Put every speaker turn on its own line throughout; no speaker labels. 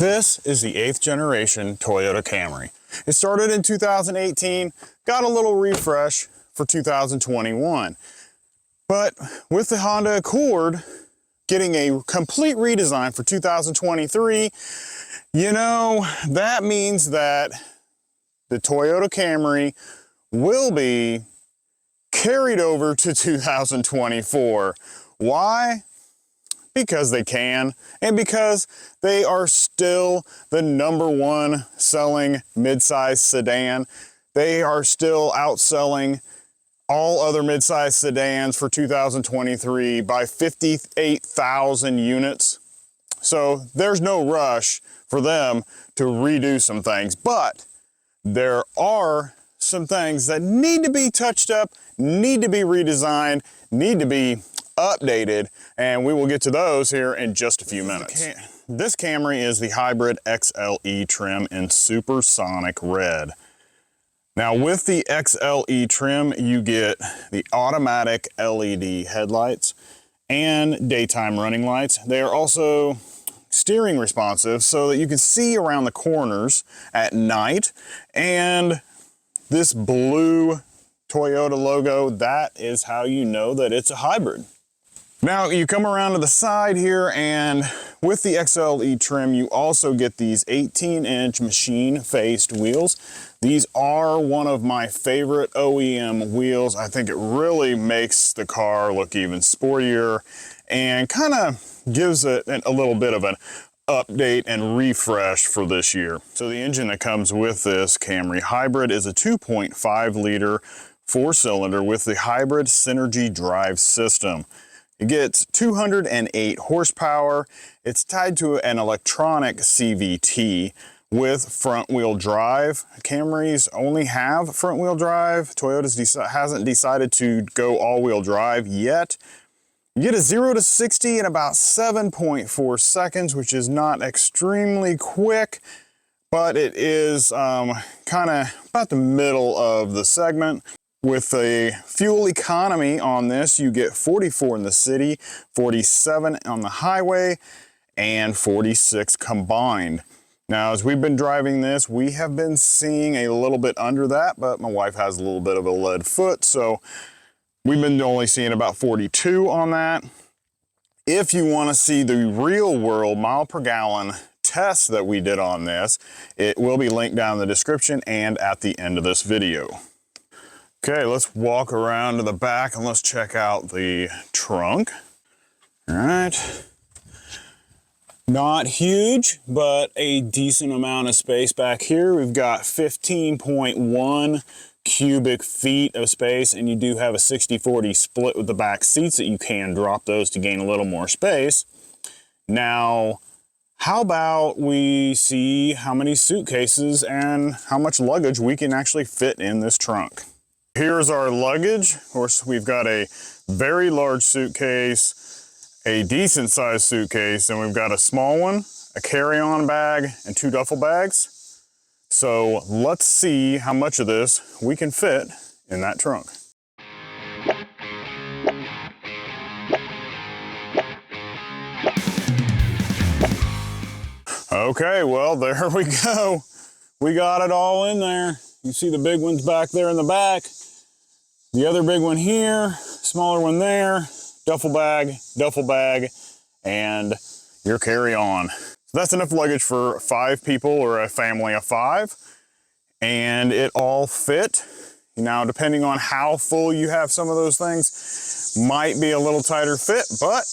This is the 8th generation Toyota Camry. It started in 2018, got a little refresh for 2021. But with the Honda Accord getting a complete redesign for 2023, you know, that means that the Toyota Camry will be carried over to 2024. Why? Because they can, and because they are still the #1 selling midsize sedan. They are still outselling all other midsize sedans for 2023 by 58,000 units. So there's no rush for them to redo some things, but there are some things that need to be touched up, need to be redesigned, need to be updated, and we will get to those here in just a few minutes. This Camry is the Hybrid XLE trim in Supersonic Red. Now with the XLE trim, you get the automatic LED headlights and daytime running lights. They are also steering responsive so that you can see around the corners at night, and this blue Toyota logo, that is how you know that it's a hybrid. Now you come around to the side here, and with the XLE trim you also get these 18-inch machine-faced wheels. These are one of my favorite OEM wheels. I think it really makes the car look even sportier and kind of gives it a little bit of an update and refresh for this year. So the engine that comes with this Camry Hybrid is a 2.5 liter 4-cylinder with the hybrid Synergy drive system. It gets 208 horsepower. It's tied to an electronic CVT with front-wheel drive. Camrys only have front-wheel drive. Toyota hasn't decided to go all-wheel drive yet. You get a 0 to 60 in about 7.4 seconds, which is not extremely quick, but it is kind of about the middle of the segment. With the fuel economy on this, you get 44 in the city, 47 on the highway, and 46 combined. Now, as we've been driving this, we have been seeing a little bit under that, but my wife has a little bit of a lead foot, so we've been only seeing about 42 on that. If you want to see the real world mile per gallon test that we did on this, it will be linked down in the description and at the end of this video. Okay, let's walk around to the back and let's check out the trunk. All right. Not huge, but a decent amount of space back here. We've got 15.1 cubic feet of space, and you do have a 60-40 split with the back seats that you can drop those to gain a little more space. Now, how about we see how many suitcases and how much luggage we can actually fit in this trunk. Here's our luggage. Of course, we've got a very large suitcase, a decent sized suitcase, and we've got a small one, a carry-on bag, and 2 duffel bags. So let's see how much of this we can fit in that trunk. Okay, well, there we go. We got it all in there. You see the big ones back there in the back, the other big one here, smaller one there, duffel bag, and your carry-on. So that's enough luggage for 5 people or a family of 5, and it all fit. Now, depending on how full you have some of those things, might be a little tighter fit, but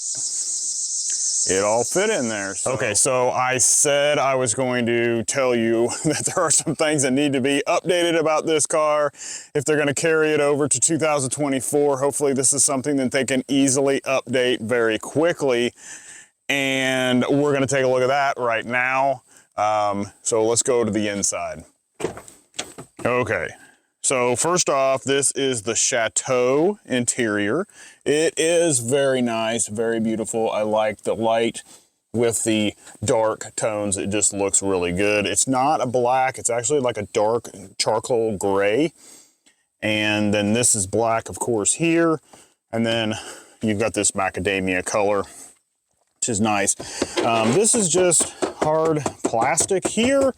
it all fit in there. So. Okay, so I said I was going to tell you that there are some things that need to be updated about this car if they're going to carry it over to 2024. Hopefully this is something that they can easily update very quickly, and we're going to take a look at that right now. So let's go to the inside. Okay. So first off, this is the Chateau interior. It is very nice, very beautiful. I like the light with the dark tones. It just looks really good. It's not a black, it's actually like a dark charcoal gray. And then this is black, of course, here. And then you've got this macadamia color to which is nice. This is just hard plastic here,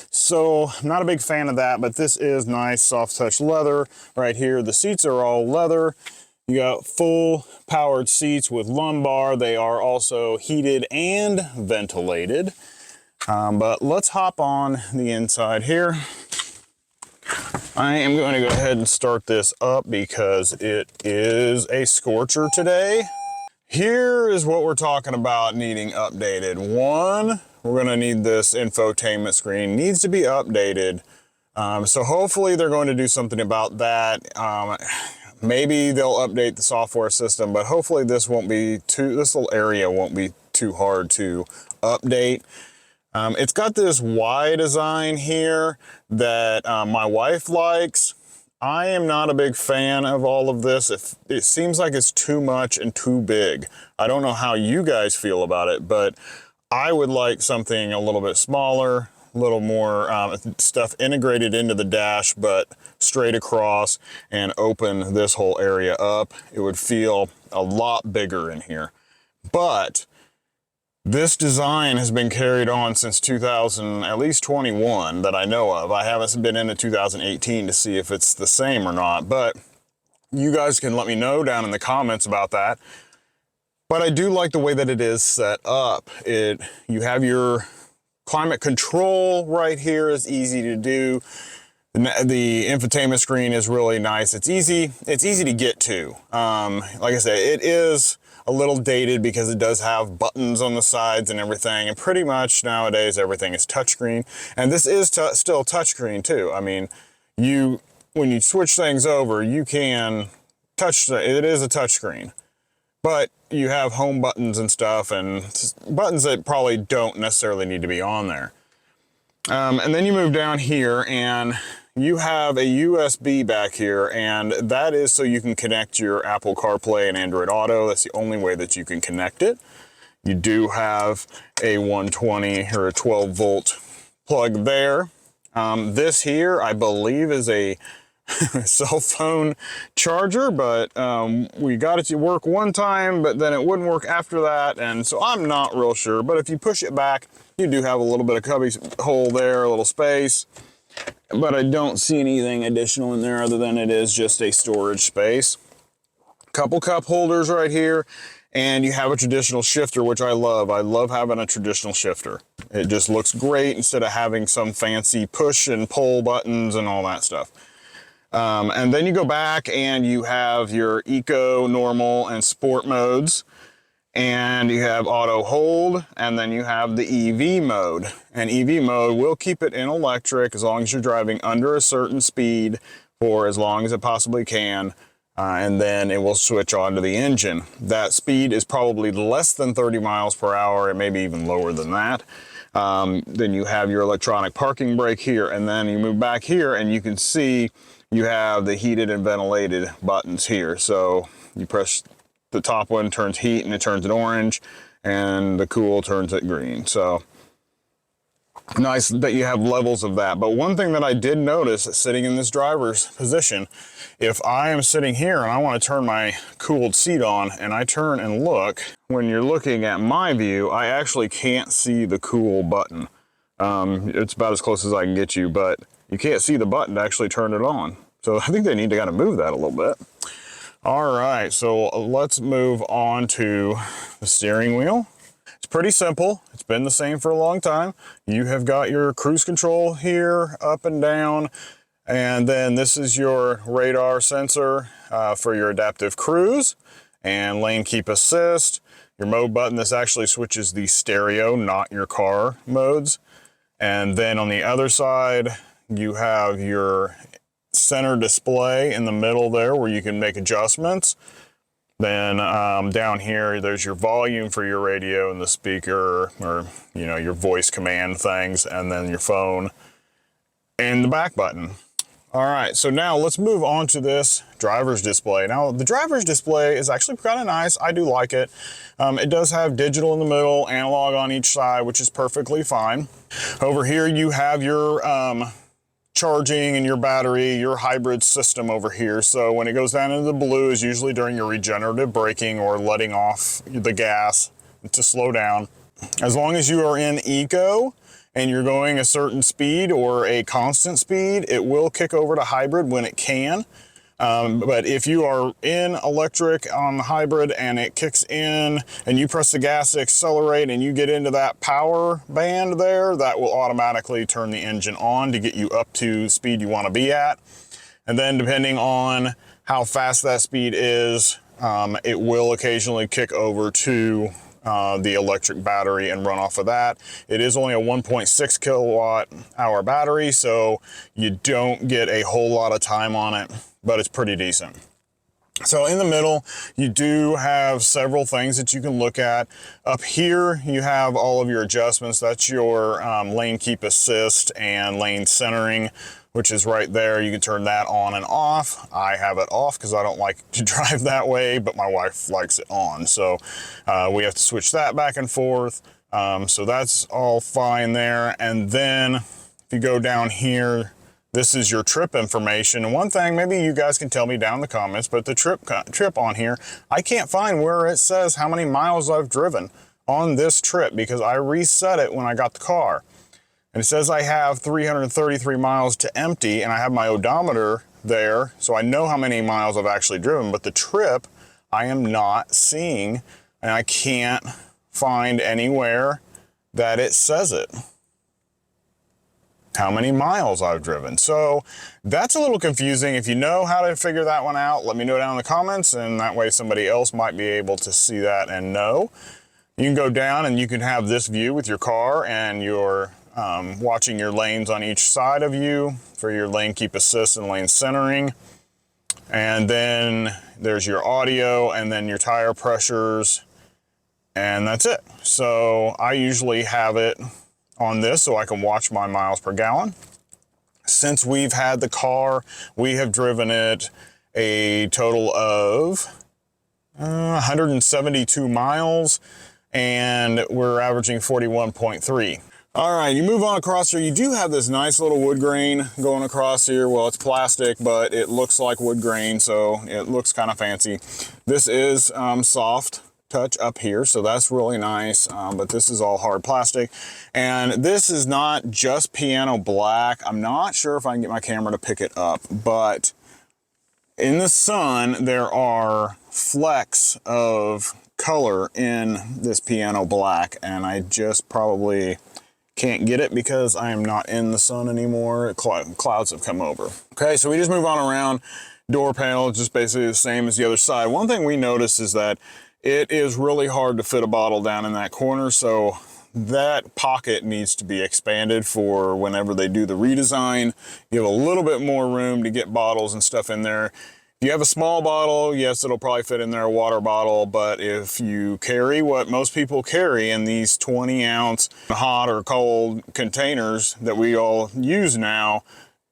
so I'm not a big fan of that, but this is nice soft touch leather right here. The seats are all leather. You got full powered seats with lumbar. They are also heated and ventilated. But let's hop on the inside here. I am going to go ahead and start this up because it is a scorcher today. Here is what we're talking about needing updated. One, we're going to need this infotainment screen. Needs to be updated. So hopefully they're going to do something about that. Maybe they'll update the software system, but hopefully this little area won't be too hard to update. It's got this Y design here that my wife likes. I am not a big fan of all of this. It seems like it's too much and too big. I don't know how you guys feel about it, but I would like something a little bit smaller, a little more stuff integrated into the dash, but straight across and open this whole area up. It would feel a lot bigger in here. But this design has been carried on since 2000, at least 21 that I know of. I haven't been into 2018 to see if it's the same or not, but you guys can let me know down in the comments about that. But I do like the way that it is set up. You have your climate control right here, is easy to do. The infotainment screen is really nice. It's easy to get to. Like I said, it is a little dated because it does have buttons on the sides and everything, and pretty much nowadays everything is touchscreen, and this is still touchscreen too. I mean, when you switch things over, you can it is a touchscreen, but you have home buttons and stuff, and buttons that probably don't necessarily need to be on there. And then you move down here and you have a USB back here, and that is so you can connect your Apple CarPlay and Android Auto. That's the only way that you can connect it. You do have a 120 or a 12 volt plug there. This here, I believe, is a cell phone charger, but we got it to work one time, but then it wouldn't work after that, and so I'm not real sure. But if you push it back, you do have a little bit of cubby hole there, a little space, but I don't see anything additional in there other than it is just a storage space. Couple cup holders right here, and you have a traditional shifter, which I love. I love having a traditional shifter. It just looks great instead of having some fancy push and pull buttons and all that stuff. And then you go back and you have your eco, normal, and sport modes. And you have auto hold, and then you have the EV mode. And EV mode will keep it in electric as long as you're driving under a certain speed for as long as it possibly can. And then it will switch on to the engine. That speed is probably less than 30 miles per hour. It may be even lower than that. Then you have your electronic parking brake here, and then you move back here and you can see you have the heated and ventilated buttons here. So you press the top one, turns heat and it turns it orange, and the cool turns it green. So nice that you have levels of that. But one thing that I did notice sitting in this driver's position, if I am sitting here and I want to turn my cooled seat on and I turn and look, when you're looking at my view, I actually can't see the cool button. It's about as close as I can get you, but you can't see the button to actually turn it on. So I think they need to kind of move that a little bit. All right, so let's move on to the steering wheel. It's pretty simple. It's been the same for a long time. You have got your cruise control here, up and down, and then this is your radar sensor for your adaptive cruise and lane keep assist. Your mode button, this actually switches the stereo, not your car modes. And then on the other side, you have your center display in the middle there where you can make adjustments. Then down here, there's your volume for your radio and the speaker, or your voice command things, and then your phone and the back button. All right, so now let's move on to this driver's display. Now the driver's display is actually kind of nice. I do like it. It does have digital in the middle, analog on each side, which is perfectly fine. Over here you have your charging and your battery, your hybrid system over here. So when it goes down into the blue is usually during your regenerative braking or letting off the gas to slow down. As long as you are in eco and you're going a certain speed or a constant speed, it will kick over to hybrid when it can. But if you are in electric on the hybrid and it kicks in and you press the gas to accelerate and you get into that power band there, that will automatically turn the engine on to get you up to speed you want to be at. And then depending on how fast that speed is, it will occasionally kick over to the electric battery and run off of that. It is only a 1.6 kilowatt hour battery, so you don't get a whole lot of time on it, but it's pretty decent. So in the middle, you do have several things that you can look at. Up here, you have all of your adjustments. That's your lane keep assist and lane centering, which is right there. You can turn that on and off. I have it off because I don't like to drive that way, but my wife likes it on. So we have to switch that back and forth. So that's all fine there. And then if you go down here, this is your trip information. And one thing, maybe you guys can tell me down in the comments, but the trip on here, I can't find where it says how many miles I've driven on this trip because I reset it when I got the car. And it says I have 333 miles to empty, and I have my odometer there, so I know how many miles I've actually driven, but the trip I am not seeing, and I can't find anywhere that it says it, how many miles I've driven. So that's a little confusing. If you know how to figure that one out, let me know down in the comments, and that way somebody else might be able to see that and know. You can go down and you can have this view with your car and your watching your lanes on each side of you for your lane keep assist and lane centering. And then there's your audio and then your tire pressures, and that's it. So I usually have it on this so I can watch my miles per gallon. Since we've had the car, we have driven it a total of 172 miles, and we're averaging 41.3. All right, you move on across here. You do have this nice little wood grain going across here. Well, it's plastic, but it looks like wood grain, so it looks kind of fancy. This is soft touch up here, so that's really nice, but this is all hard plastic. And this is not just piano black. I'm not sure if I can get my camera to pick it up, but in the sun, there are flecks of color in this piano black, and I just probably can't get it because I am not in the sun anymore. Clouds have come over. Okay, so we just move on around. Door panel, just basically the same as the other side. One thing we notice is that it is really hard to fit a bottle down in that corner, so that pocket needs to be expanded for whenever they do the redesign. You have a little bit more room to get bottles and stuff in there. If you have a small bottle, yes, it'll probably fit in there, a water bottle, but if you carry what most people carry in these 20-ounce hot or cold containers that we all use now,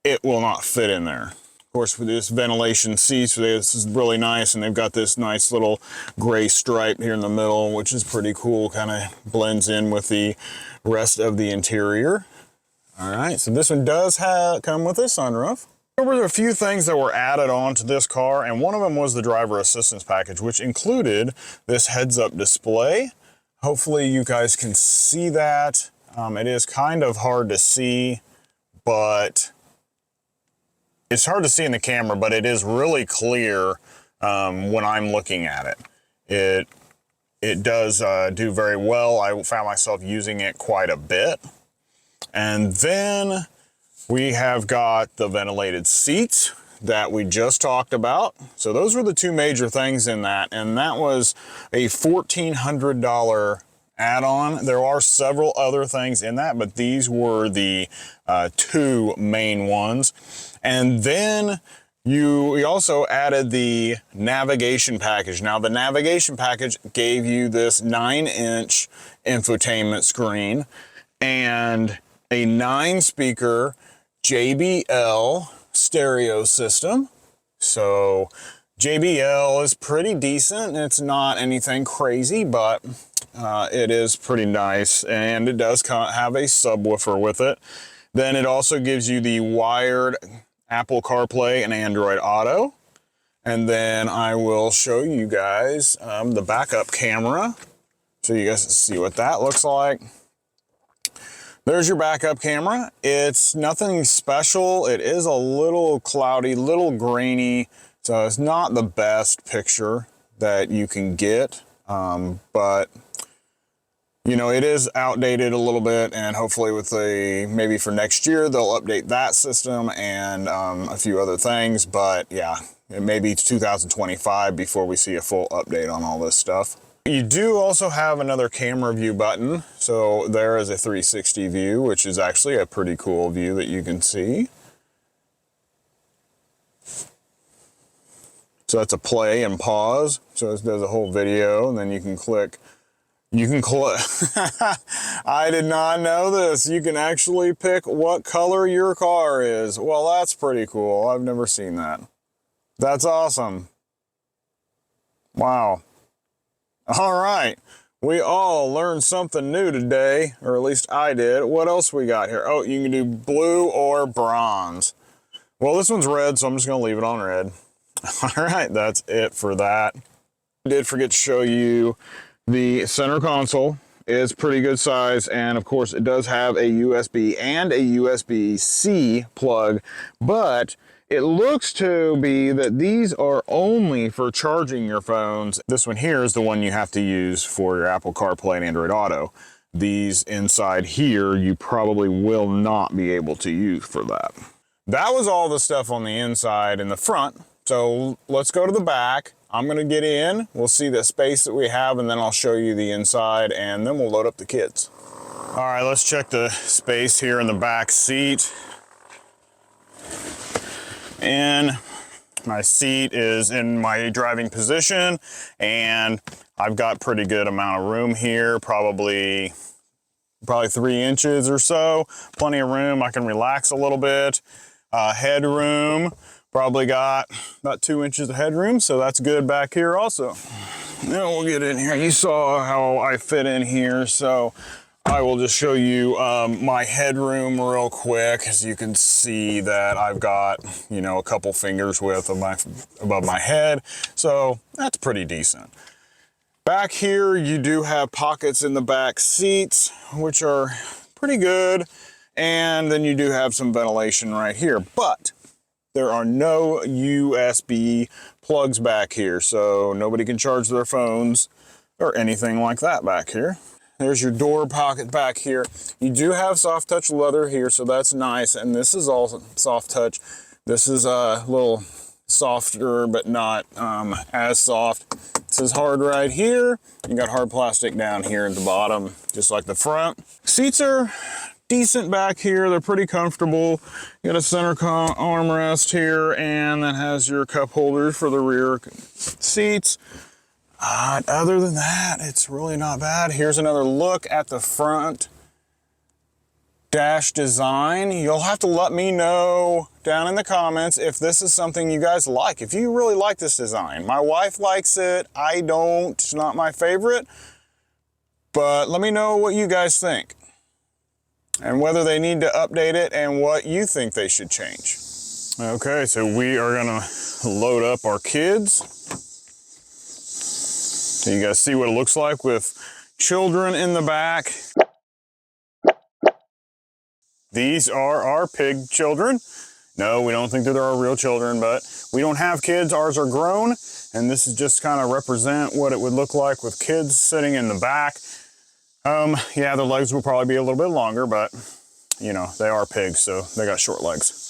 it will not fit in there. Of course, for this ventilation seats, this is really nice, and they've got this nice little gray stripe here in the middle, which is pretty cool, kind of blends in with the rest of the interior. All right, so this one does come with a sunroof. There were a few things that were added on to this car, and one of them was the driver assistance package, which included this heads-up display. Hopefully you guys can see that. It is kind of hard to see, but it's hard to see in the camera, but it is really clear when I'm looking at it. It does do very well. I found myself using it quite a bit. And then we have got the ventilated seats that we just talked about. So those were the two major things in that, and that was a $1,400 add-on. There are several other things in that, but these were the two main ones. And then we also added the navigation package. Now the navigation package gave you this 9-inch infotainment screen and a 9-speaker JBL stereo system. So JBL is pretty decent. It's not anything crazy, but it is pretty nice, and it does have a subwoofer with it. Then it also gives you the wired Apple CarPlay and Android Auto. And then I will show you guys the backup camera. so you guys see what that looks like. There's your backup camera. It's nothing special. It is a little cloudy, little grainy, so it's not the best picture that you can get, but you know, it is outdated a little bit, and hopefully with maybe for next year, they'll update that system and a few other things, but yeah, it may be 2025 before we see a full update on all this stuff. You do also have another camera view button. So there is a 360 view, which is actually a pretty cool view that you can see. So that's a play and pause. So it does a whole video, and then you can click. I did not know this. You can actually pick what color your car is. Well, that's pretty cool. I've never seen that. That's awesome. Wow. All right, we all learned something new today, or at least I did. What else we got here? Oh, you can do blue or bronze. Well, this one's red, so I'm just gonna leave it on red. All right, that's it for that. I did forget to show you the center console. Is pretty good size, and of course it does have a USB and a USB-C plug, but it looks to be that these are only for charging your phones. This one here is the one you have to use for your Apple CarPlay and Android Auto. These inside here, you probably will not be able to use for that. That was all the stuff on the inside and the front. So let's go to the back. I'm gonna get in, we'll see the space that we have, and then I'll show you the inside, and then we'll load up the kids. All right, let's check the space here in the back seat. And my seat is in my driving position, and I've got pretty good amount of room here, probably 3 inches or so. Plenty of room, I can relax a little bit. Headroom, probably got about 2 inches of headroom, so that's good back here also. Now we'll get in here. You saw how I fit in here, so I will just show you my headroom real quick. As you can see that I've got, you know, a couple fingers width above my head, so that's pretty decent. Back here, you do have pockets in the back seats, which are pretty good, and then you do have some ventilation right here, but there are no USB plugs back here, so nobody can charge their phones or anything like that back here. There's your door pocket back here. You do have soft touch leather here, so that's nice. And this is all soft touch. This is a little softer, but not as soft. This is hard right here. You got hard plastic down here at the bottom, just like the front. Seats are decent back here. They're pretty comfortable. You got a center armrest here, and that has your cup holders for the rear seats. Other than that, it's really not bad. Here's another look at the front dash design. You'll have to let me know down in the comments if this is something you guys like. If you really like this design. My wife likes it. I don't. It's not my favorite. But let me know what you guys think, and whether they need to update it and what you think they should change. Okay, so we are gonna load up our kids. So you guys see what it looks like with children in the back. These are our pig children. No, we don't think that they're our real children, but we don't have kids. Ours are grown, and this is just kind of represent what it would look like with kids sitting in the back. Yeah, their legs will probably be a little bit longer, but you know, they are pigs, so they got short legs.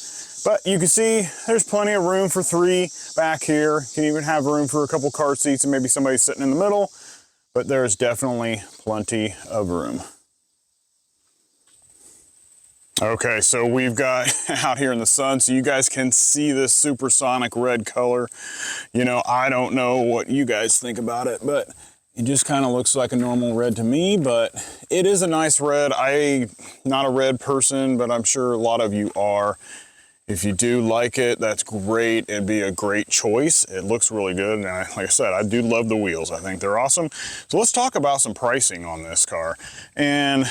But you can see there's plenty of room for 3 back here. You can even have room for a couple car seats and maybe somebody sitting in the middle, but there's definitely plenty of room. Okay, so we've got out here in the sun, so you guys can see this supersonic red color. You know, I don't know what you guys think about it, but it just kind of looks like a normal red to me, but it is a nice red. I'm not a red person, but I'm sure a lot of you are. If you do like it, that's great. It'd be a great choice. It looks really good. And like I said, I do love the wheels. I think they're awesome. So let's talk about some pricing on this car. And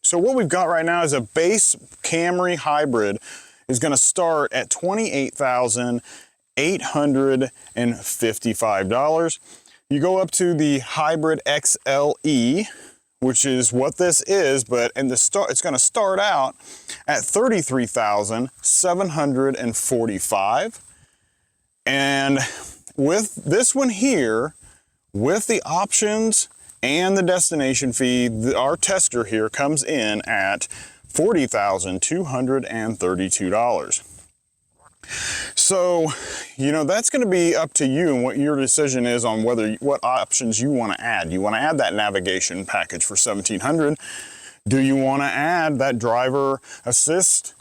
so what we've got right now is a base Camry Hybrid is going to start at $28,855. You go up to the Hybrid XLE, which is what this is, but in the start, it's going to start out at $33,745. And with this one here, with the options and the destination fee, our tester here comes in at $40,232. So, you know, that's going to be up to you and what your decision is on what options you want to add. You want to add that navigation package for $1,700. Do you want to add that driver assist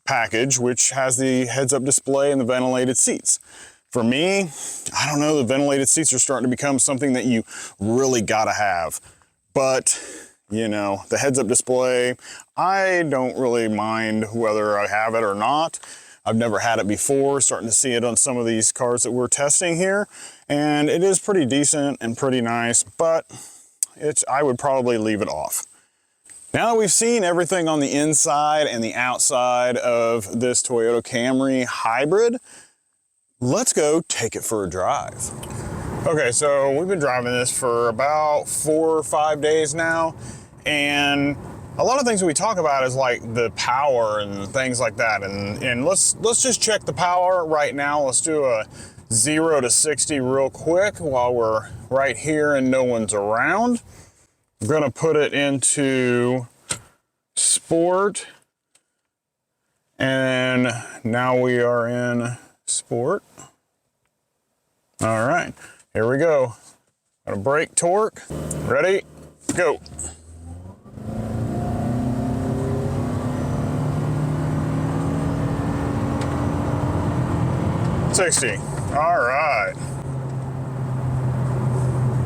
package, which has the heads-up display and the ventilated seats? For me, I don't know, the ventilated seats are starting to become something that you really got to have. But, you know, the heads-up display, I don't really mind whether I have it or not. I've never had it before, starting to see it on some of these cars that we're testing here, and it is pretty decent and pretty nice, but I would probably leave it off. Now that we've seen everything on the inside and the outside of this Toyota Camry Hybrid, let's go take it for a drive. Okay, so we've been driving this for about 4 or 5 days now, and a lot of things that we talk about is like the power and things like that. And let's just check the power right now. Let's do a 0 to 60 real quick while we're right here and no one's around. I'm gonna put it into sport. And now we are in sport. All right, here we go. Gonna brake torque. Ready, go. 60. All right.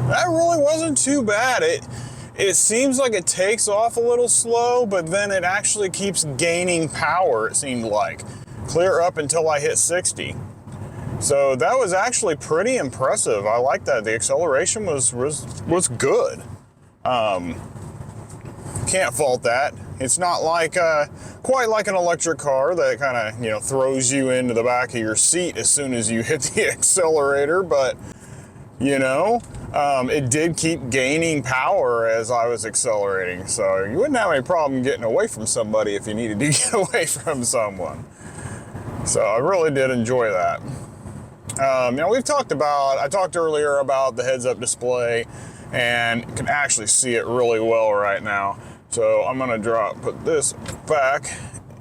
That really wasn't too bad. It seems like it takes off a little slow, but then it actually keeps gaining power, it seemed like. Clear up until I hit 60. So that was actually pretty impressive. I like that. The acceleration was good. Can't fault that. It's not like quite like an electric car that kind of, you know, throws you into the back of your seat as soon as you hit the accelerator, but you know, it did keep gaining power as I was accelerating, so you wouldn't have any problem getting away from somebody if you needed to get away from someone. So I really did enjoy that. You know, I talked earlier about the heads-up display, and you can actually see it really well right now. So I'm gonna put this back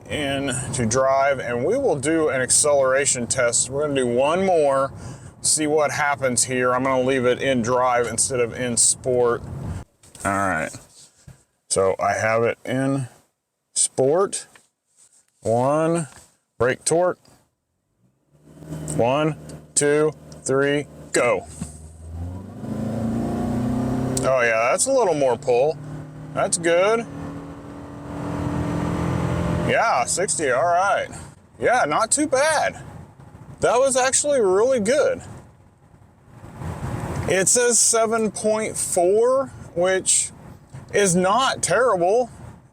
in to drive, and we will do an acceleration test. We're gonna do one more, see what happens here. I'm gonna leave it in drive instead of in sport. All right, so I have it in sport. 1, brake torque. 1, 2, 3, go. Oh yeah, that's a little more pull. That's good. Yeah, 60, all right. Yeah, not too bad. That was actually really good. It says 7.4, which is not terrible.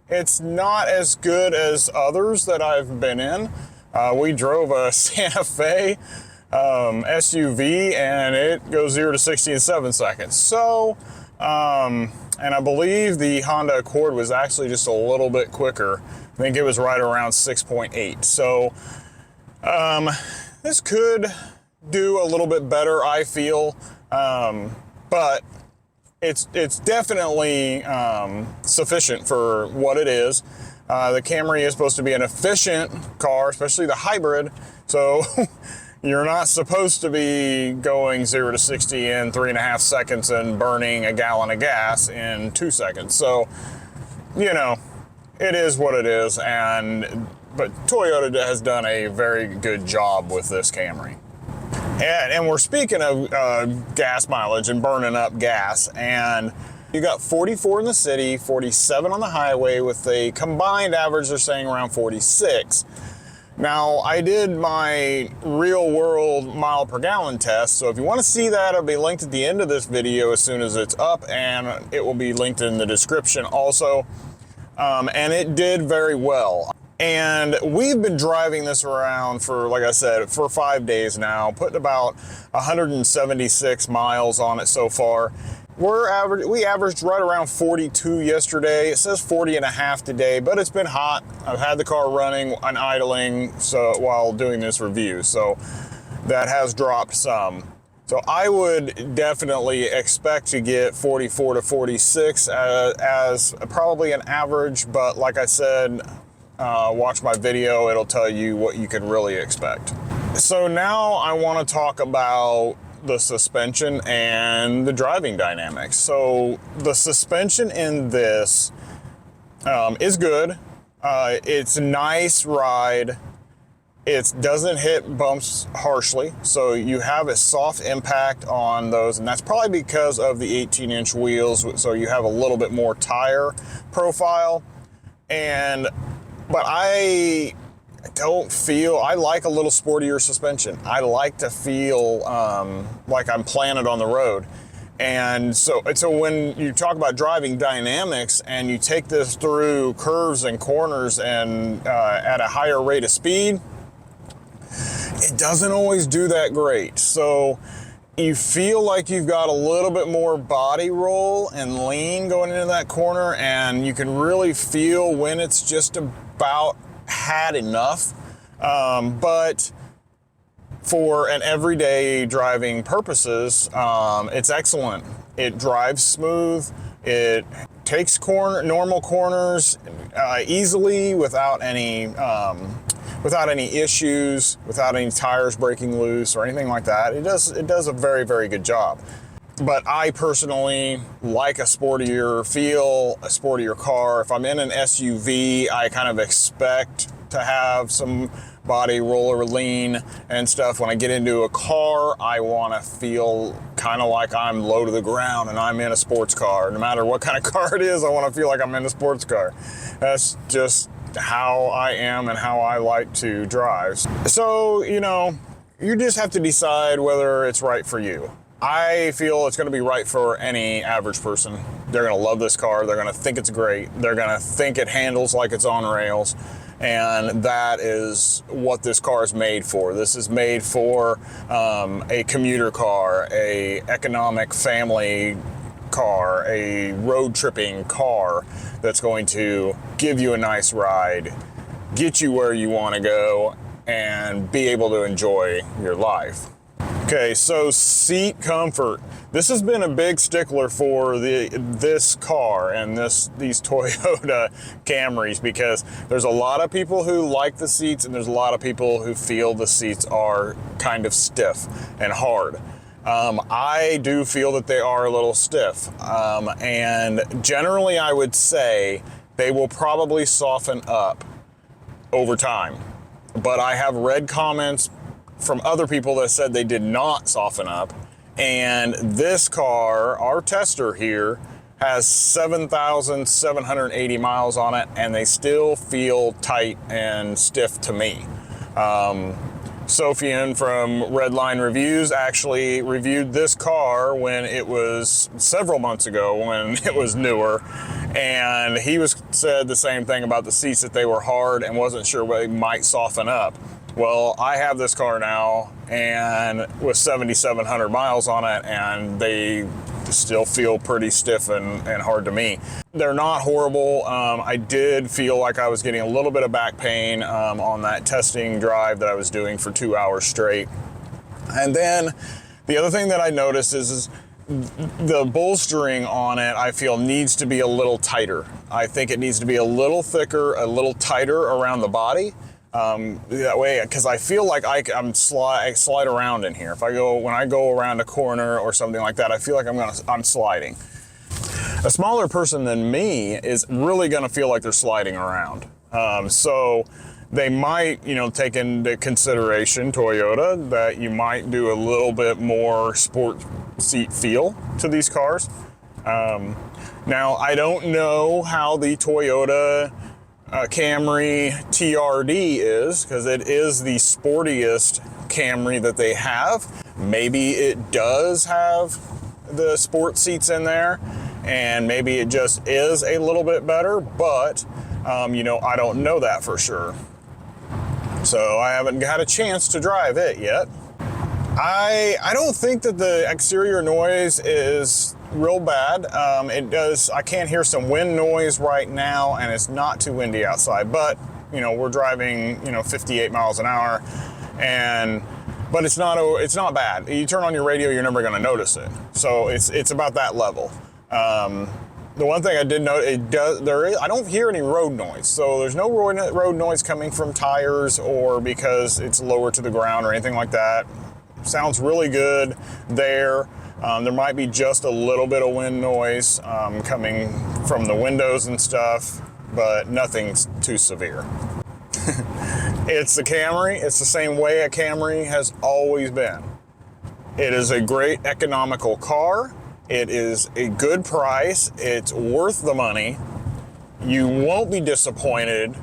It's not as good as others that I've been in. We drove a Santa Fe SUV, and it goes 0 to 60 in 7 seconds. So, and I believe the Honda Accord was actually just a little bit quicker. I think it was right around 6.8. So this could do a little bit better, I feel, but it's definitely sufficient for what it is. The Camry is supposed to be an efficient car, especially the hybrid, so you're not supposed to be going 0 to 60 in 3.5 seconds and burning a gallon of gas in 2 seconds. So, you know, it is what it is, but Toyota has done a very good job with this Camry. And we're speaking of gas mileage and burning up gas, and you got 44 in the city, 47 on the highway, with a combined average they're saying around 46. Now, I did my real world mile per gallon test, so if you want to see that, it'll be linked at the end of this video as soon as it's up, and it will be linked in the description also. And it did very well. And we've been driving this around for, like I said, for 5 days now, putting about 176 miles on it so far. We averaged right around 42 yesterday. It says 40 and a half today, but it's been hot. I've had the car running and idling while doing this review, so that has dropped some. So I would definitely expect to get 44 to 46 as probably an average, but like I said, watch my video, it'll tell you what you can really expect. So now I want to talk about the suspension and the driving dynamics. So the suspension in this is good. It's a nice ride. It doesn't hit bumps harshly, so you have a soft impact on those, and that's probably because of the 18-inch wheels, so you have a little bit more tire profile. But I like a little sportier suspension. I like to feel like I'm planted on the road. And so when you talk about driving dynamics and you take this through curves and corners and at a higher rate of speed, it doesn't always do that great. So you feel like you've got a little bit more body roll and lean going into that corner, and you can really feel when it's just about had enough. But for an everyday driving purposes, it's excellent. It drives smooth. It takes normal corners easily without any issues, without any tires breaking loose or anything like that. It does a very, very good job. But I personally like a sportier feel, a sportier car. If I'm in an SUV, I kind of expect to have some body roll or lean and stuff. When I get into a car, I want to feel kind of like I'm low to the ground and I'm in a sports car. No matter what kind of car it is, I want to feel like I'm in a sports car. That's just how I am and how I like to drive. So, you just have to decide whether it's right for you. I feel it's going to be right for any average person. They're going to love this car. They're going to think it's great. They're going to think it handles like it's on rails. And that is what this car is made for. This is made for a commuter car, a economic family car, a road tripping car that's going to give you a nice ride, get you where you want to go, and be able to enjoy your life. Okay, so seat comfort. This has been a big stickler for this car and these Toyota Camrys, because there's a lot of people who like the seats and there's a lot of people who feel the seats are kind of stiff and hard. I do feel that they are a little stiff, and generally I would say they will probably soften up over time. But I have read comments from other people that said they did not soften up, and this car, our tester here, has 7,780 miles on it, and they still feel tight and stiff to me. Sophian from Redline Reviews actually reviewed this car when it was several months ago, when it was newer, and he said the same thing about the seats, that they were hard and wasn't sure they might soften up. Well, I have this car now, and with 7,700 miles on it, and they still feel pretty stiff and hard to me. They're not horrible. I did feel like I was getting a little bit of back pain on that testing drive that I was doing for 2 hours straight. And then the other thing that I noticed is the bolstering on it, I feel, needs to be a little tighter. I think it needs to be a little thicker, a little tighter around the body. That way, because I feel like I slide around in here. When I go around a corner or something like that, I feel like I'm sliding. A smaller person than me is really going to feel like they're sliding around. So they might, take into consideration, Toyota, that you might do a little bit more sport seat feel to these cars. Now, I don't know how the Toyota Camry TRD is, because it is the sportiest Camry that they have. Maybe it does have the sport seats in there, and maybe it just is a little bit better, but You know, I don't know that for sure. So I haven't had a chance to drive it yet. I don't think that the exterior noise is real bad. I can't hear some wind noise right now, and it's not too windy outside, but you know, we're driving, you know, 58 miles an hour, but it's not bad. You turn on your radio, you're never going to notice it. So it's about that level. The one thing I did note, I don't hear any road noise. So there's no road noise coming from tires or because it's lower to the ground or anything like that. Sounds really good there. There might be just a little bit of wind noise coming from the windows and stuff, but nothing too severe. It's the Camry. It's the same way a Camry has always been. It is a great economical car. It is a good price. It's worth the money. You won't be disappointed.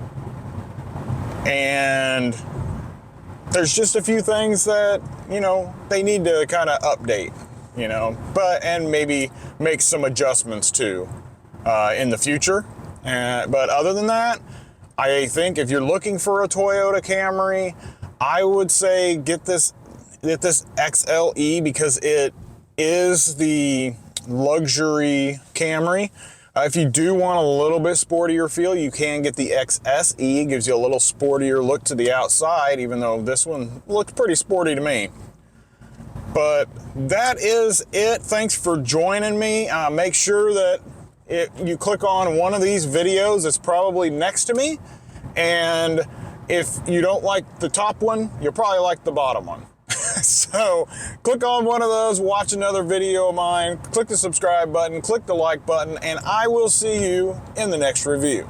And there's just a few things that, you know, they need to kind of update, you know, and maybe make some adjustments too in the future. But other than that, I think if you're looking for a Toyota Camry, I would say get this XLE because it is the luxury Camry. If you do want a little bit sportier feel, you can get the XSE. It gives you a little sportier look to the outside, even though this one looks pretty sporty to me. But that is it. Thanks for joining me. Make sure that you click on one of these videos that's probably next to me. And if you don't like the top one, you'll probably like the bottom one. So click on one of those, watch another video of mine, click the subscribe button, click the like button, and I will see you in the next review.